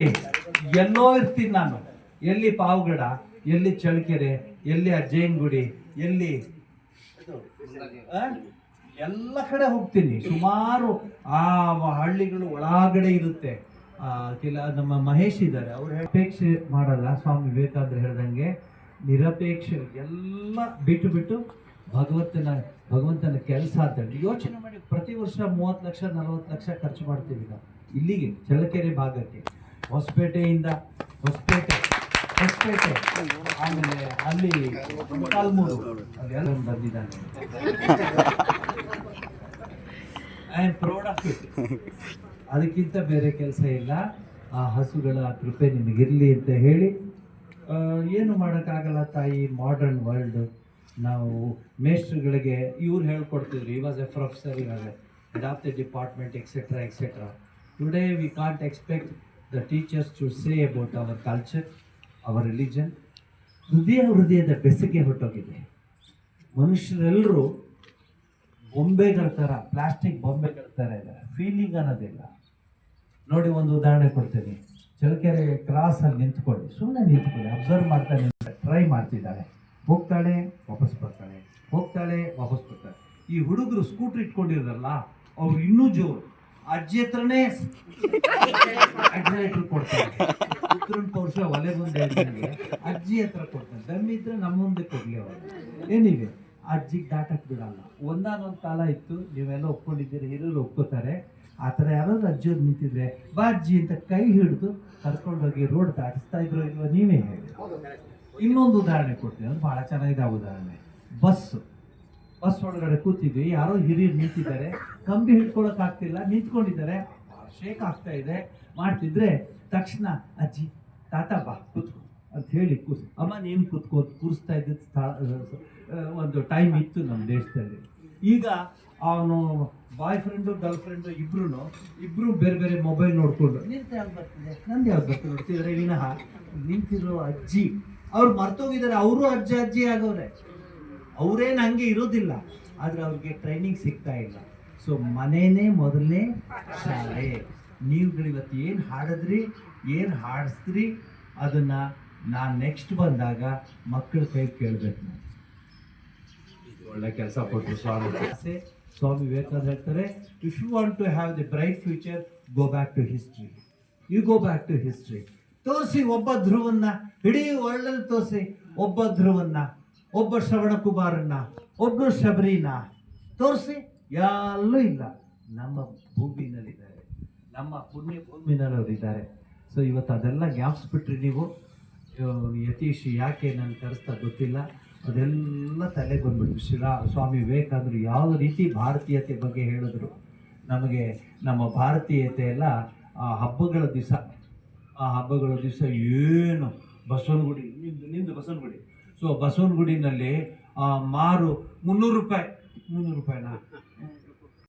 ಎಲ್ಲೋ ಇರ್ತೀನಿ ನಾನು, ಎಲ್ಲಿ ಪಾವಗಡ, ಎಲ್ಲಿ ಚಳ್ಳಕೆರೆ, ಎಲ್ಲಿ ಅಜ್ಜಯ್ಯನಗುಡಿ, ಎಲ್ಲಿ ಎಲ್ಲ ಕಡೆ ಹೋಗ್ತೀನಿ. ಸುಮಾರು ಆ ಹಳ್ಳಿಗಳು ಒಳಗಡೆ ಇರುತ್ತೆ. ನಮ್ಮ ಮಹೇಶ್ ಇದ್ದಾರೆ, ಅವ್ರು ಅಪೇಕ್ಷೆ ಮಾಡಲ್ಲ. ಸ್ವಾಮಿ ವಿವೇಕಾನಂದರು ಹೇಳ್ದಂಗೆ ನಿರಪೇಕ್ಷ ಎಲ್ಲ ಬಿಟ್ಟು ಭಗವಂತನ ಕೆಲಸ ಅಂತ ಹೇಳಿ ಯೋಚನೆ ಮಾಡಿ. ಪ್ರತಿ ವರ್ಷ 30 ಲಕ್ಷ 40 ಲಕ್ಷ ಖರ್ಚು ಮಾಡ್ತೀವಿ ನಾವು ಇಲ್ಲಿಗೆ ಚಳ್ಳಕೆರೆ ಭಾಗಕ್ಕೆ. ಹೊಸಪೇಟೆಯಿಂದ ಹೊಸಪೇಟೆ ಆಮೇಲೆ ಅಲ್ಲಿ ಕಾಲ್ಮೂರು ಅದೆಲ್ಲ ಬಂದಿದ್ದಾನೆ. I am proud of it. ಅದಕ್ಕಿಂತ ಬೇರೆ ಕೆಲಸ ಇಲ್ಲ. ಆ ಹಸುಗಳ ಕೃಪೆ ನಿಮಗಿರಲಿ ಅಂತ ಹೇಳಿ, ಏನು ಮಾಡೋಕ್ಕಾಗಲ್ಲ ತಾಯಿ. Modern world. ನಾವು ಮೇಸ್ಟ್ರುಗಳಿಗೆ ಇವ್ರು ಹೇಳ್ಕೊಡ್ತಿದ್ರು, ಈ ವಾಸ್ ಎ ಪ್ರೊಫೆಸರ್, ಇವಾಗ head of the department etcetera. Today we can't expect the teachers to say about our culture, our religion. ಹೃದಯದ ಬೆಸುಗೆ ಹೊರಟೋಗಿದೆ. ಮನುಷ್ಯರೆಲ್ಲರೂ ಬೊಂಬೆಗಳ ಥರ, ಪ್ಲಾಸ್ಟಿಕ್ ಬೊಂಬೆಗಳ ಥರ ಇದ್ದಾರೆ. ಫೀಲಿಂಗ್ ಅನ್ನೋದಿಲ್ಲ. ನೋಡಿ, ಒಂದು ಉದಾಹರಣೆ ಕೊಡ್ತೀನಿ. ಚಳ್ಳಕೆರೆ ಕ್ರಾಸಲ್ಲಿ ನಿಂತ್ಕೊಳ್ಳಿ, ಸುಮ್ಮನೆ ನಿಂತ್ಕೊಳ್ಳಿ, ಅಬ್ಸರ್ವ್ ಮಾಡ್ತಾನೆ. ಟ್ರೈ ಮಾಡ್ತಿದ್ದಾಳೆ, ಹೋಗ್ತಾಳೆ ವಾಪಸ್ ಬರ್ತಾಳೆ, ಹೋಗ್ತಾಳೆ ವಾಪಸ್ ಬರ್ತಾಳೆ. ಈ ಹುಡುಗರು ಸ್ಕೂಟ್ರ್ ಇಟ್ಕೊಂಡಿರಲ್ಲ, ಅವ್ರು ಇನ್ನೂ ಜೋರು. ಅಜ್ಜಿ ಹತ್ರನೇ ಆಕ್ಸಿಲೇಟರ್ ಕೊಡ್ತಾರೆ. ಪುತ್ರನ ಪೌರುಷ ಒಲೆ ಮುಂದೆ ಅಜ್ಜಿ ಹತ್ರ ಕೊಡ್ತಾನೆ. ದಮ್ಮಿದ್ರೆ ನಮ್ಮ ಮುಂದೆ ಕೊಡ್ಲಿ ಅವರು. ಏನಿದೆ, ಅಜ್ಜಿಗೆ ದಾಟಕ್ಕೆ ಬಿಡಲ್ಲ. ಒಂದಾನೊಂದು ಕಾಲ ಇತ್ತು, ನೀವೆಲ್ಲ ಒಪ್ಕೊಂಡಿದ್ದೀರಿ, ಹಿರಿಯರು ಒಪ್ಕೋತಾರೆ. ಆ ಥರ ಯಾರಾದ್ರೂ ಅಜ್ಜಿಯವ್ರು ನಿಂತಿದ್ರೆ ಬಾ ಅಜ್ಜಿ ಅಂತ ಕೈ ಹಿಡಿದು ಕರ್ಕೊಂಡೋಗಿ ರೋಡ್ ದಾಟಿಸ್ತಾ ಇದ್ರು ಇಲ್ವ? ನೀವೇ ಹೇಳಿ. ಇನ್ನೊಂದು ಉದಾಹರಣೆ ಕೊಡ್ತೀನಿ, ಅದು ಭಾಳ ಚೆನ್ನಾಗಿದೆ ಆ ಉದಾಹರಣೆ. ಬಸ್ ಒಳಗಡೆ ಕೂತಿದ್ವಿ, ಯಾರೋ ಹಿರಿಯರು ನಿಂತಿದ್ದಾರೆ, ಕಂಬಿ ಹಿಡ್ಕೊಳಕ್ ಆಗ್ತಿಲ್ಲ, ನಿಂತ್ಕೊಂಡಿದ್ದಾರೆ, ಶೇಕ್ ಆಗ್ತಾ ಇದೆ. ಮಾಡ್ತಿದ್ರೆ ತಕ್ಷಣ ಅಜ್ಜಿ ತಾತ ಬಾ ಕೂತ್ಕೊ ಅಂತ ಹೇಳಿ ಅಮ್ಮ ನೀನು ಕೂರಿಸ್ತಾ ಇದ್ದ ಒಂದು ಟೈಮ್ ಇತ್ತು ನಮ್ಮ ದೇಶದಲ್ಲಿ. ಈಗ ಅವನು ಬಾಯ್ ಫ್ರೆಂಡು ಗರ್ಲ್ ಫ್ರೆಂಡು ಇಬ್ರು ಬೇರೆ ಬೇರೆ ಮೊಬೈಲ್ ನೋಡ್ಕೊಂಡು ನಿಂತ ಯಾವ್ದು ಬರ್ತಿದೆ, ನಂದು ಯಾವ್ದು ಬರ್ತಿದೆ ನೋಡ್ತಿದ್ರೆ ವಿನಃ ನಿಂತಿರೋ ಅಜ್ಜಿ ಅವ್ರು ಮರ್ತೋಗಿದ್ದಾರೆ. ಅವರು ಅಜ್ಜಿ ಆಗವ್ರೆ. ಅವ್ರೇನು ಹಂಗೆ ಇರೋದಿಲ್ಲ, ಆದರೆ ಅವ್ರಿಗೆ ಟ್ರೈನಿಂಗ್ ಸಿಗ್ತಾ ಇಲ್ಲ. ಸೊ ಮನೇನೇ ಮೊದಲನೇ ಶಾಲೆ. ನೀವುಗಳಿವತ್ತು ಏನು ಹಾಡಿದ್ರಿ, ಏನು ಹಾಡಿಸ್ತ್ರಿ, ಅದನ್ನು ನಾನು ನೆಕ್ಸ್ಟ್ ಬಂದಾಗ ಮಕ್ಕಳ ಕೈ ಕೇಳಬೇಕು. ಒಳ್ಳೆ ಕೆಲಸ ಕೊಟ್ಟರು ಸ್ವಾಮಿ ವಿವೇಕಾನಂದ ಹೇಳ್ತಾರೆ, if you want to have the bright future, go back to history. You go back to history. ತೋರಿಸಿ ಒಬ್ಬ ಧ್ರುವನ್ನ, ಇಡೀ ವರ್ಲ್ಡಲ್ಲಿ ತೋರಿಸಿ ಒಬ್ಬ ಧ್ರುವನ್ನ, ಒಬ್ಬ ಶ್ರವಣ ಕುಮಾರನ್ನ, ಒಬ್ಬರು ಶಬರಿನ ತೋರಿಸಿ. ಎಲ್ಲೂ ಇಲ್ಲ. ನಮ್ಮ ಭೂಮಿನಲ್ಲಿದ್ದಾರೆ, ನಮ್ಮ ಪುಣ್ಯ ಭೂಮಿನಲ್ಲಿದ್ದಾರೆ. ಸೊ ಇವತ್ತು ಅದೆಲ್ಲ ಜ್ಞಾಪಿಸ್ಬಿಟ್ರಿ ನೀವು. ಯತೀಶ್ ಯಾಕೆ ನಾನು ಕರೆಸ್ತಾ ಗೊತ್ತಿಲ್ಲ, ಅದೆಲ್ಲ ತಲೆಗೆ ಬಂದ್ಬಿಟ್ಟು. ಸ್ವಾಮಿ ವಿವೇಕಾನಂದರು ಯಾವ ರೀತಿ ಭಾರತೀಯತೆ ಬಗ್ಗೆ ಹೇಳಿದ್ರು ನಮಗೆ. ನಮ್ಮ ಭಾರತೀಯತೆ ಎಲ್ಲ ಆ ಹಬ್ಬಗಳ ದಿವಸ ಏನು ಬಸವನಗುಡಿ, ನಿಂದು ಬಸವನಗುಡಿ. ಸೊ ಬಸವನಗುಡಿನಲ್ಲಿ ಮಾರು 300 ರೂಪಾಯಿನಾ